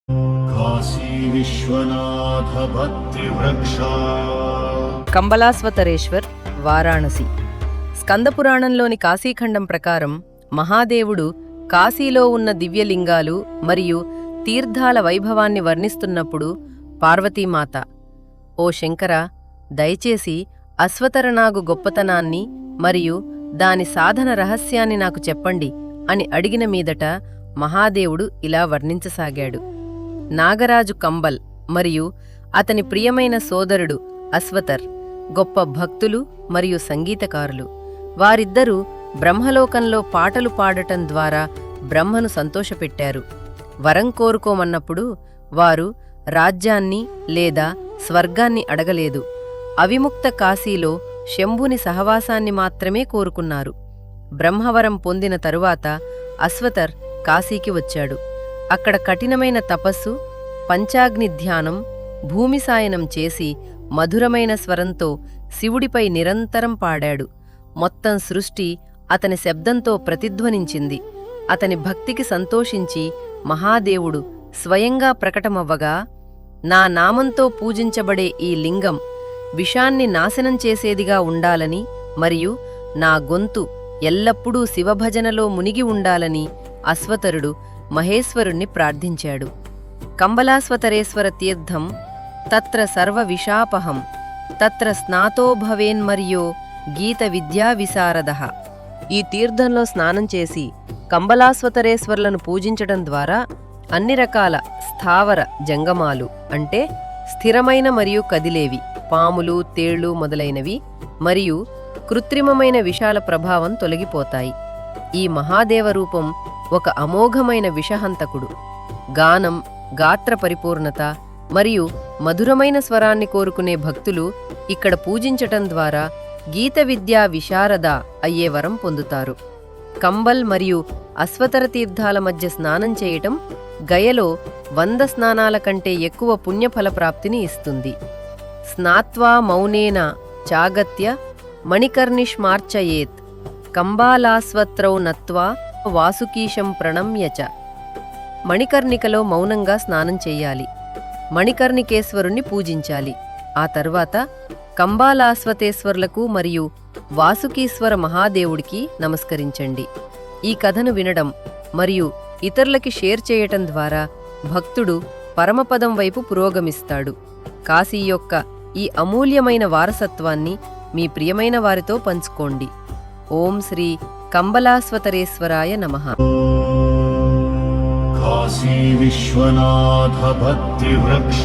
కాశీ విశ్వనాథ భక్తి వృక్ష. కంబలాశ్వతరేశ్వర్, వారాణసి. స్కందపురాణంలోని కాశీఖండం ప్రకారం మహాదేవుడు కాశీలో ఉన్న దివ్యలింగాలు మరియు తీర్థాల వైభవాన్ని వర్ణిస్తున్నప్పుడు పార్వతీమాత, ఓ శంకర, దయచేసి అశ్వతరనాగు గొప్పతనాన్ని మరియు దాని సాధన రహస్యాన్ని నాకు చెప్పండి అని అడిగిన మీదట మహాదేవుడు ఇలా వర్ణించసాగాడు. నాగరాజు కంబల్ మరియు అతని ప్రియమైన సోదరుడు అశ్వతర్ గొప్ప భక్తులు మరియు సంగీతకారులు. వారిద్దరూ బ్రహ్మలోకంలో పాటలు పాడటం ద్వారా బ్రహ్మను సంతోషపెట్టారు. వరం కోరుకోమన్నప్పుడు వారు రాజ్యాన్ని లేదా స్వర్గాన్ని అడగలేదు. అవిముక్త కాశీలో శంభుని సహవాసాన్ని మాత్రమే కోరుకున్నారు. బ్రహ్మవరం పొందిన తరువాత అశ్వతర్ కాశీకి వచ్చాడు. అక్కడ కఠినమైన తపస్సు, పంచాగ్ని ధ్యానం, భూమిసాయనం చేసి మధురమైన స్వరంతో శివుడిపై నిరంతరం పాడాడు. మొత్తం సృష్టి అతని శబ్దంతో ప్రతిధ్వనించింది. అతని భక్తికి సంతోషించి మహాదేవుడు స్వయంగా ప్రకటమవ్వగా, నా నామంతో పూజించబడే ఈ లింగం విషాన్ని నాశనం చేసేదిగా ఉండాలని మరియు నా గొంతు ఎల్లప్పుడూ శివభజనలో మునిగి ఉండాలని అశ్వతరుడు మహేశ్వరుణ్ణి ప్రార్థించాడు. కంబలాశ్వతరేశ్వర తీర్థం తత్ర సర్వ విషాపహం తత్ర స్నాతో భవేన్మర్యో గీత విద్యా విశారదః. ఈ తీర్థంలో స్నానం చేసి కంబలాశ్వతరేశ్వర్లను పూజించడం ద్వారా అన్ని రకాల స్థావర జంగమాలు, అంటే స్థిరమైన మరియు కదిలేవి, పాములు, తేళ్లు మొదలైనవి మరియు కృత్రిమమైన విషాల ప్రభావం తొలగిపోతాయి. ఈ మహాదేవ రూపం ఒక అమోఘమైన విషహంతకుడు. గానం, గాత్ర పరిపూర్ణత మరియు మధురమైన స్వరాన్ని కోరుకునే భక్తులు ఇక్కడ పూజించటం ద్వారా గీత విద్యా విశారద అయ్యే వరం పొందుతారు. కంబల్ మరియు అశ్వతర తీర్థాల మధ్య స్నానం చేయటం గయలో 100 స్నానాల కంటే ఎక్కువ పుణ్యఫలప్రాప్తిని ఇస్తుంది. స్నాత్వా మౌనేన చాగత్య మణికర్ణిష్మార్చయేత్ కంబాలాశ్వత్రౌ నత్వా వాసుకీశం ప్రణమ్యచ. మణికర్ణికలో మౌనంగా స్నానం చెయ్యాలి. మణికర్ణికేశ్వరుణ్ణి పూజించాలి. ఆ తర్వాత కంబాలాశ్వతేశ్వర్లకు మరియు వాసుకీశ్వర మహాదేవుడికి నమస్కరించండి. ఈ కథను వినడం మరియు ఇతరులకి షేర్ చేయటం ద్వారా భక్తుడు పరమపదం వైపు పురోగమిస్తాడు. కాశీ యొక్క ఈ అమూల్యమైన వారసత్వాన్ని మీ ప్రియమైన వారితో పంచుకోండి. ఓం శ్రీ కంబలాశ్వతరేశ్వరాయ నమః. కాశీ విశ్వనాథ భక్తి వృక్ష.